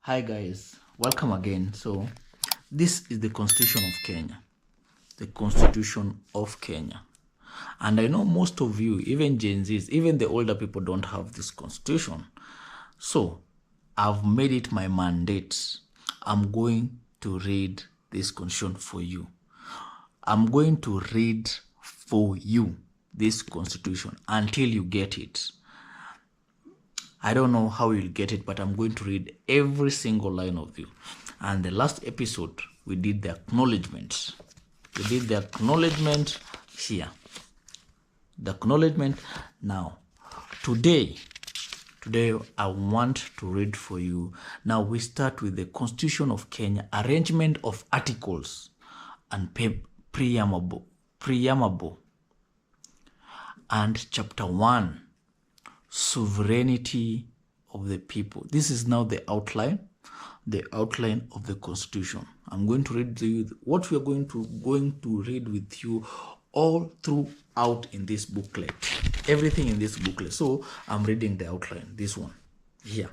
Hi guys, welcome again. So this is the Constitution of Kenya. The Constitution of Kenya. And I know most of you, even Gen Zs, even the older people don't have this constitution. So I've made it my mandate. I'm going to read this constitution for you. I'm going to read for you this constitution until you get it. I don't know how you'll get it, but I'm going to read every single line of you. And the last episode, we did the acknowledgement. We did the acknowledgement here. The acknowledgement. Now, today I want to read for you. Now we start with the Constitution of Kenya, arrangement of articles and preamble. And chapter 1, sovereignty of the people. This is now the outline of the Constitution. I'm going to read to you what we are going to read with you all throughout in this booklet. Everything in this booklet. So I'm reading the outline, this one here.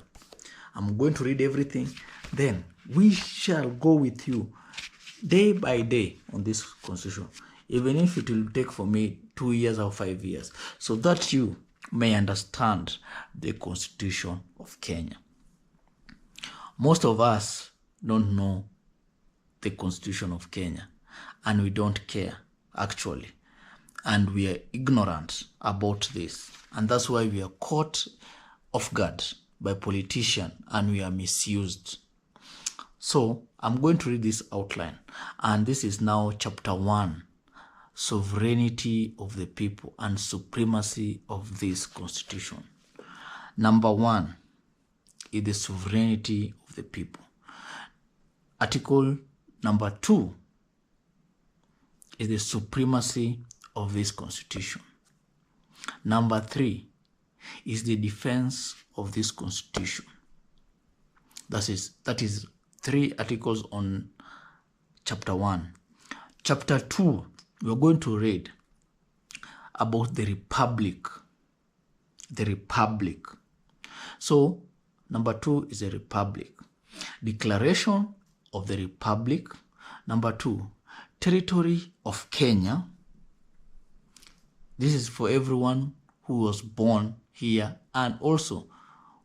I'm going to read everything. Then we shall go with you day by day on this Constitution, even if it will take for me 2 years or 5 years, so that you may understand the Constitution of Kenya. Most of us don't know the Constitution of Kenya, and we don't care, actually. And we are ignorant about this. And that's why we are caught off guard by politicians and we are misused. So I'm going to read this outline. And this is now chapter 1. Sovereignty of the people and supremacy of this constitution. Number 1 is the sovereignty of the people. Article number 2 is the supremacy of this constitution. Number 3 is the defense of this constitution. That is 3 articles on chapter 1. Chapter 2, we're going to read about the republic. The republic. So, number 2 is a republic. Declaration of the republic. Number 2, territory of Kenya. This is for everyone who was born here and also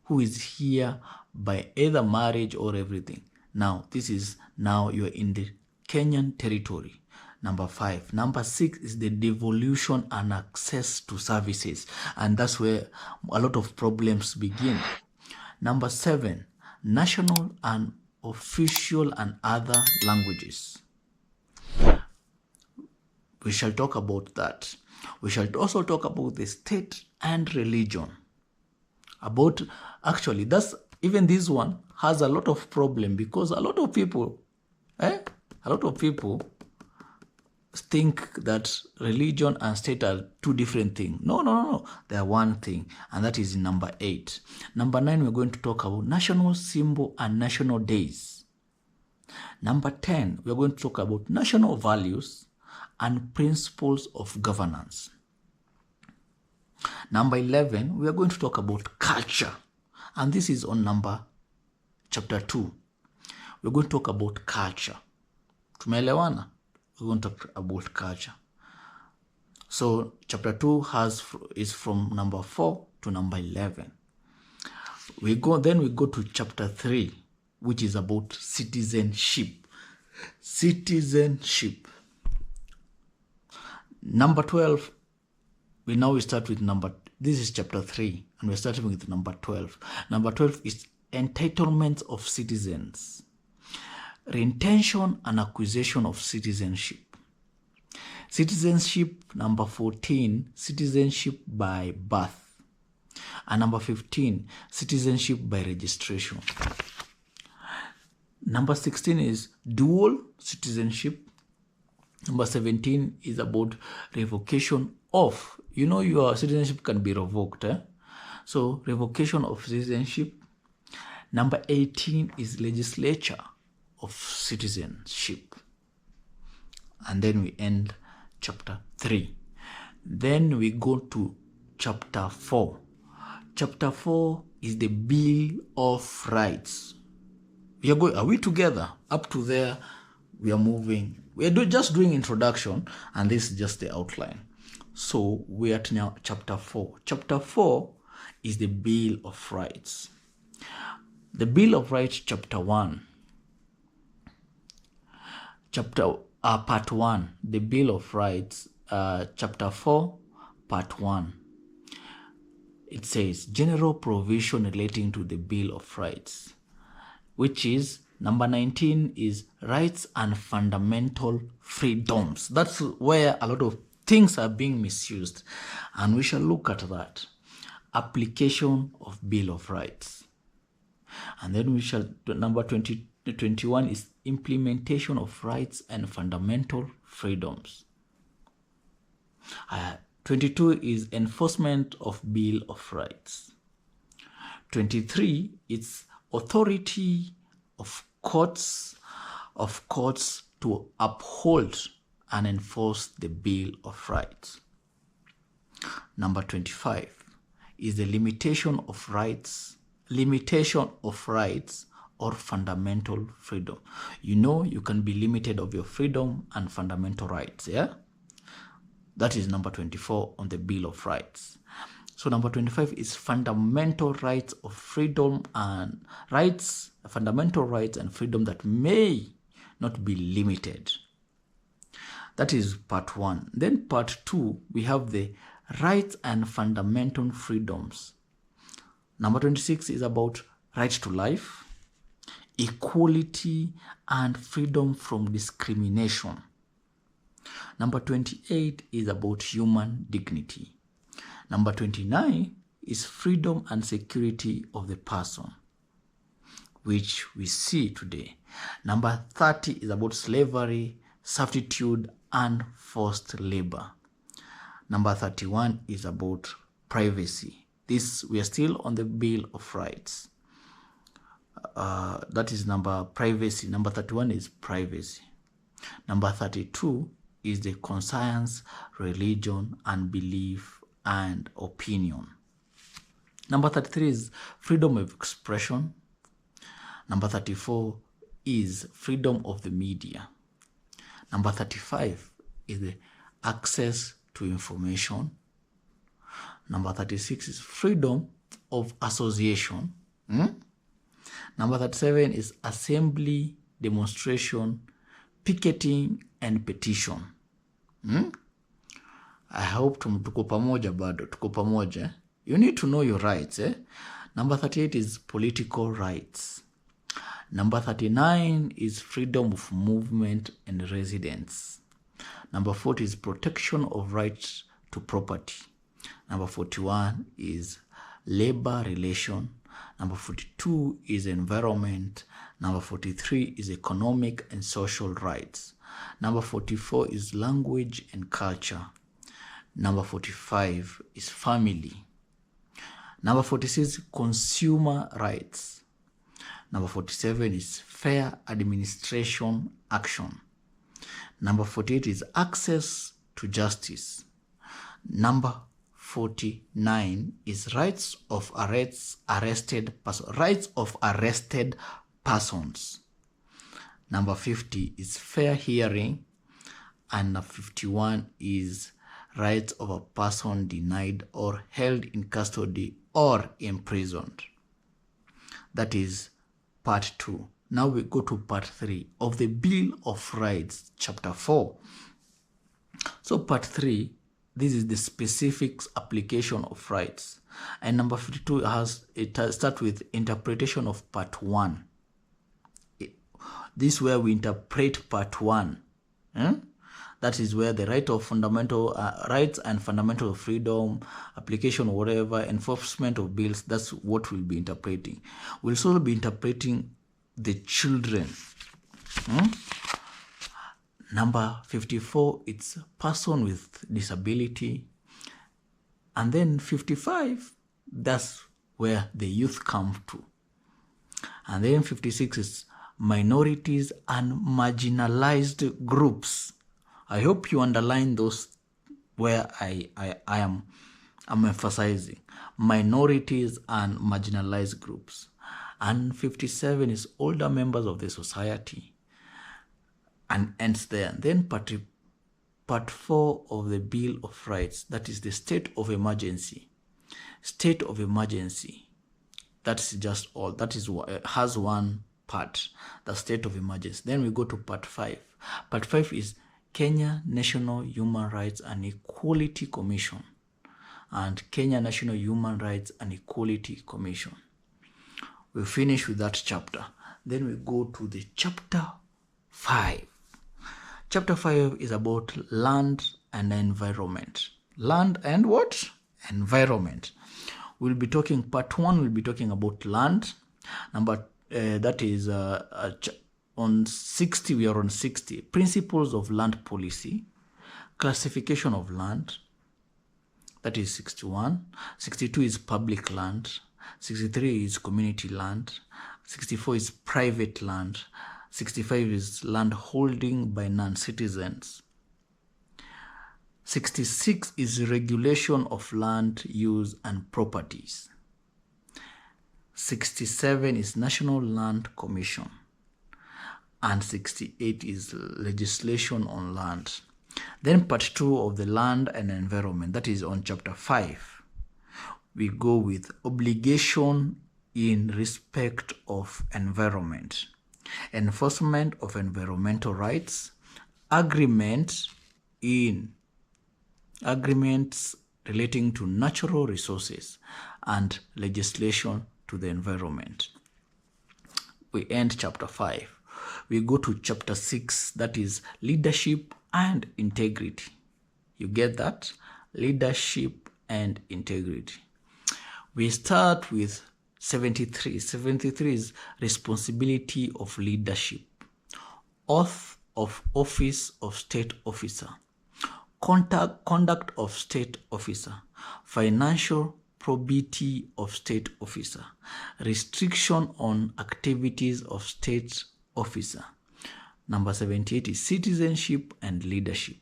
who is here by either marriage or everything. Now, you're in the Kenyan territory. Number 5. Number 6 is the devolution and access to services. And that's where a lot of problems begin. Number 7, national and official and other languages. We shall talk about that. We shall also talk about the state and religion. Actually, even this one has a lot of problem because a lot of people think that religion and state are two different things. No. They are one thing, and that is in number 8. Number 9, we're going to talk about national symbol and national days. Number 10, we're going to talk about national values and principles of governance. Number 11, we are going to talk about culture, and this is on chapter 2. We're going to talk about culture. Tumeelewana? We're going to talk about culture. So chapter 2 is from number 4 to number 11. Then we go to chapter 3, which is about citizenship. Citizenship. Number 12, we start with this is chapter 3, and we're starting with number 12. Number 12 is entitlements of citizens. Retention and acquisition of citizenship. Citizenship, number 14, citizenship by birth. And number 15, citizenship by registration. Number 16 is dual citizenship. Number 17 is about revocation of, your citizenship can be revoked. So revocation of citizenship. Number 18 is legislature of citizenship. And then we end chapter 3. Then we go to chapter 4. Chapter 4 is the Bill of Rights. Are we together? Up to there, we are moving. We are just doing introduction, and this is just the outline. So we are at now chapter 4. Chapter 4 is the Bill of Rights. The Bill of Rights, chapter 1. Part 1, the Bill of Rights, chapter 4, part 1. It says, general provision relating to the Bill of Rights, which is number 19 is rights and fundamental freedoms. That's where a lot of things are being misused, and we shall look at that. Application of Bill of Rights. And then we shall, number 21 is implementation of rights and fundamental freedoms. 22 is enforcement of Bill of Rights. 23 is authority of courts to uphold and enforce the Bill of Rights. Number 25 is the limitation of rights or fundamental freedom. You know, you can be limited of your freedom and fundamental rights, yeah? That is number 24 on the Bill of Rights. So number 25 is fundamental rights of freedom and rights, fundamental rights and freedom that may not be limited. That is part 1. Then part 2, we have the rights and fundamental freedoms. Number 26 is about right to life, equality, and freedom from discrimination. Number 28 is about human dignity. Number 29 is freedom and security of the person, which we see today. Number 30 is about slavery, servitude, and forced labor. Number 31 is about privacy. We are still on the Bill of Rights. That is privacy. Number 31 is privacy. Number 32 is the conscience, religion, and belief and opinion. Number 33 is freedom of expression. Number 34 is freedom of the media. Number 35 is the access to information. Number 36 is freedom of association. Number 37 is assembly, demonstration, picketing, and petition. I hope tuko pamoja bado, tuko pamoja. You need to know your rights. Number 38 is political rights. Number 39 is freedom of movement and residence. Number 40 is protection of rights to property. Number 41 is labor relation. Number 42 is environment. Number 43 is economic and social rights. Number 44 is language and culture. Number 45 is family. Number 46 is consumer rights. Number 47 is fair administration action. Number 48 is access to justice. Number 49 is rights of arrested persons. Number 50 is fair hearing. And number 51 is rights of a person denied or held in custody or imprisoned. That is part 2. Now we go to part 3 of the Bill of Rights, chapter 4. So part 3, this is the specific application of rights. And number 52 starts with interpretation of part 1. This is where we interpret part 1. That is where the right of fundamental rights and fundamental freedom, application, whatever, enforcement of bills, that's what we'll be interpreting. We'll also be interpreting the children. Number 54, it's person with disability. And then 55, that's where the youth come to. And then 56 is minorities and marginalized groups. I hope you underline those where I'm emphasizing. Minorities and marginalized groups. And 57 is older members of the society, and ends there. Then part 4 of the Bill of Rights, that is the state of emergency. State of emergency, that's just all. That is has one part, the state of emergency. Then we go to part 5. Part 5 is Kenya National Human Rights and Equality Commission, and Kenya National Human Rights and Equality Commission. We finish with that chapter. Then we go to the chapter 5. Chapter 5 is about land and environment. Land and what? Environment. We'll be talking, part 1 will be talking about land. That is on 60, we are on 60. Principles of land policy, classification of land, that is 61. 62 is public land. 63 is community land. 64 is private land. 65 is land holding by non-citizens. 66 is regulation of land use and properties. 67 is National Land Commission. And 68 is legislation on land. Then part 2 of the land and environment, that is on chapter 5. We go with obligation in respect of environment, enforcement of environmental rights, agreements relating to natural resources, and legislation to the environment. We end chapter 5. We go to chapter 6, that is leadership and integrity. You get that? Leadership and integrity. We start with 73. 73 is responsibility of leadership, oath of office of state officer, conduct of state officer, financial probity of state officer, restriction on activities of state officer. Number 78 is citizenship and leadership.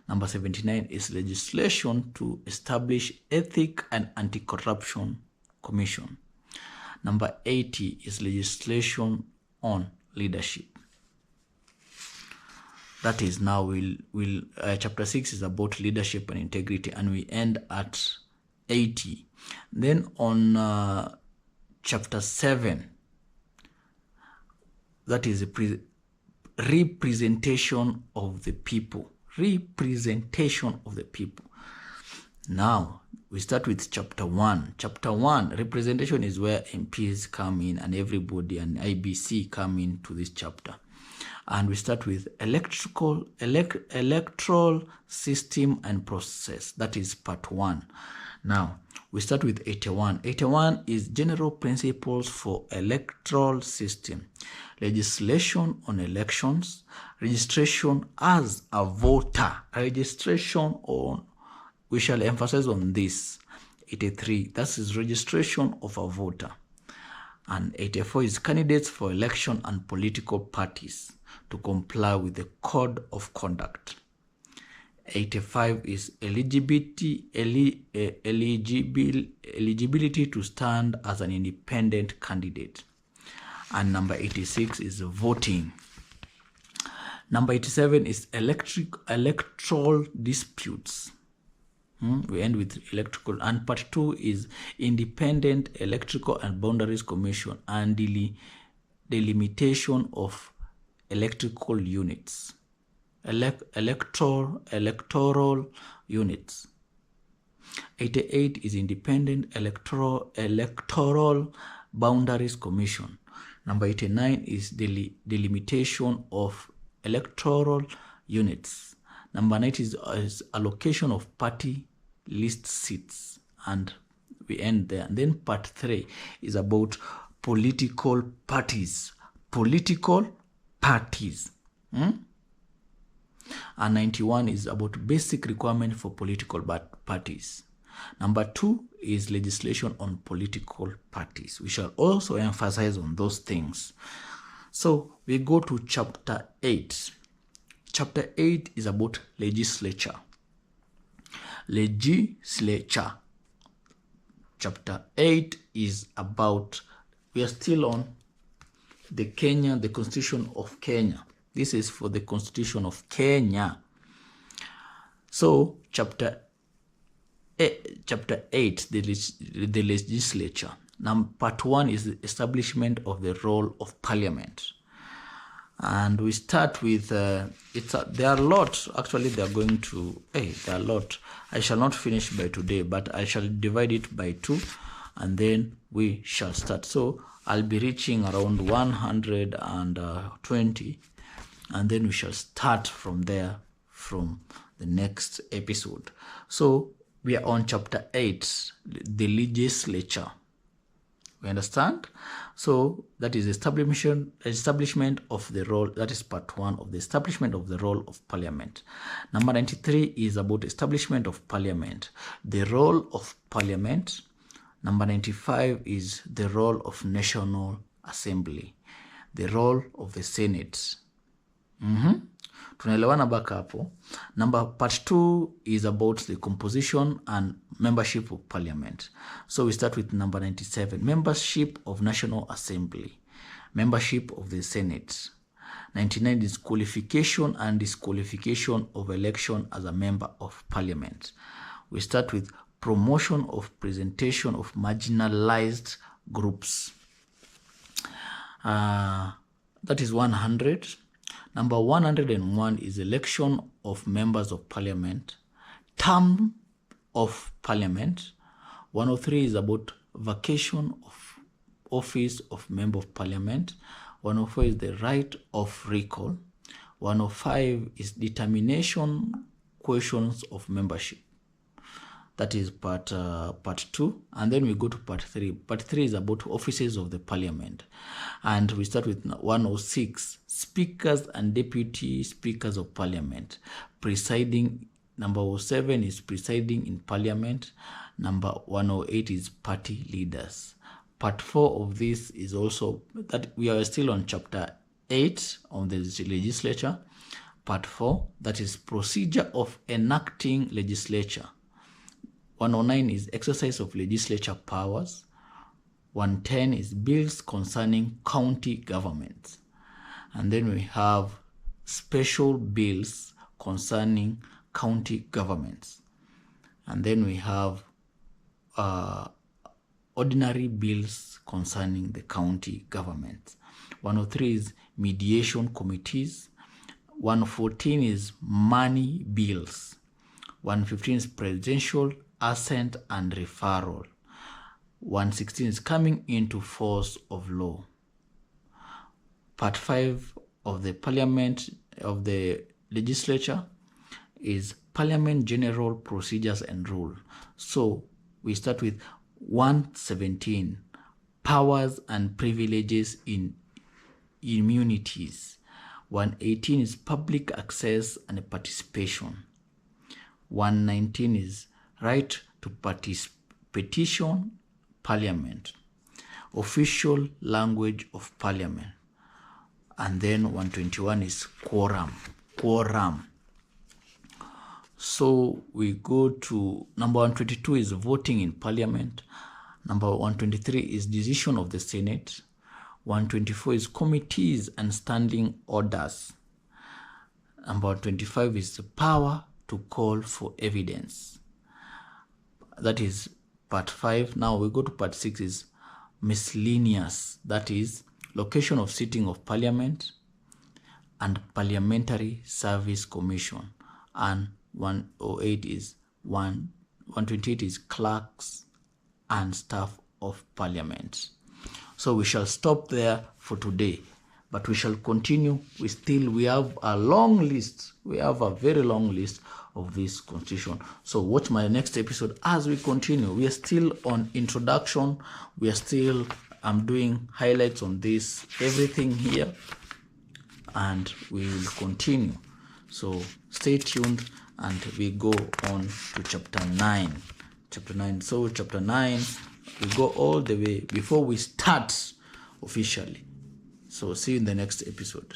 Number 79 is legislation to establish ethic and anti-corruption commission. Number 80 is legislation on leadership. That is now chapter 6 is about leadership and integrity, and we end at 80. Then on chapter 7, that is a representation of the people. Representation of the people. Now we start with chapter 1. Chapter 1, representation, is where MPs come in and everybody and IBC come into this chapter. And we start with electoral system and process. That is part 1. Now we start with 81. 81 is general principles for electoral system, legislation on elections, registration as a voter, registration on, we shall emphasize on this. 83, that is registration of a voter. And 84 is candidates for election and political parties to comply with the code of conduct. 85 is eligibility to stand as an independent candidate. And number 86 is voting. Number 87 is electoral disputes. We end with electrical. And part 2 is independent electrical and boundaries commission and delimitation of electrical units. Electoral units. 88 is independent electoral boundaries commission. Number 89 is delimitation of electoral units. Number 90 is allocation of party list seats, and we end there. And then part 3 is about political parties. Political parties. And 91 is about basic requirement for political parties. Number 2 is legislation on political parties. We shall also emphasize on those things. So we go to chapter 8. Chapter 8 is about legislature. Legislature. Chapter 8 is about we are still on the Constitution of Kenya. This is for the Constitution of Kenya. So chapter 8, the legislature. Now, part 1 is the establishment of the role of parliament. And we start with, there are a lot, actually they are going to, there are a lot. I shall not finish by today, but I shall divide it by 2, and then we shall start. So I'll be reaching around 120, and then we shall start from there, from the next episode. So we are on chapter 8, the legislature. We understand? So that is establishment of the role. That is part 1 of the establishment of the role of parliament. Number 93 is about establishment of parliament. The role of parliament. Number 95 is the role of National Assembly. The role of the Senate. Tunaelewana baka hapo. Part 2 is about the composition and membership of parliament. So we start with number 97, membership of National Assembly, membership of the Senate. 99 is qualification and disqualification of election as a member of parliament. We start with promotion of presentation of marginalized groups. That is 100. Number 101 is election of members of parliament, term of parliament. 103 is about vacation of office of member of parliament. 104 is the right of recall. 105 is determination questions of membership. That is part 2, and then we go to part 3. Part 3 is about offices of the parliament, and we start with 106, speakers and deputy speakers of parliament. Presiding, number 07 is presiding in parliament. Number 108 is party leaders. Part 4 of this is also that we are still on chapter 8 on the legislature. Part 4, that is procedure of enacting legislature. 109 is exercise of legislature powers. 110 is bills concerning county governments. And then we have special bills concerning county governments. And then we have ordinary bills concerning the county government. 103 is mediation committees. 114 is money bills. 115 is presidential assent and referral. 116 is coming into force of law. Part 5 of the parliament, of the legislature, is parliament general procedures and rule. So we start with 117, powers and privileges in immunities. 118 is public access and participation. 119 is right to petition parliament, official language of parliament. And then 121 is quorum. So we go to number 122 is voting in parliament. Number 123 is decision of the Senate. 124 is committees and standing orders. Number 25 is the power to call for evidence. That is part 5. Now we go to part 6 is miscellaneous. That is location of sitting of parliament and parliamentary service commission. And 108 is 128 is clerks and staff of parliament. So we shall stop there for today, but we shall continue. We have a long list. We have a very long list of this constitution. So watch my next episode as we continue. We are still on introduction. I'm doing highlights on this, everything here, and we will continue. So stay tuned, and we go on to chapter 9. So chapter 9, we go all the way before we start officially. So see you in the next episode.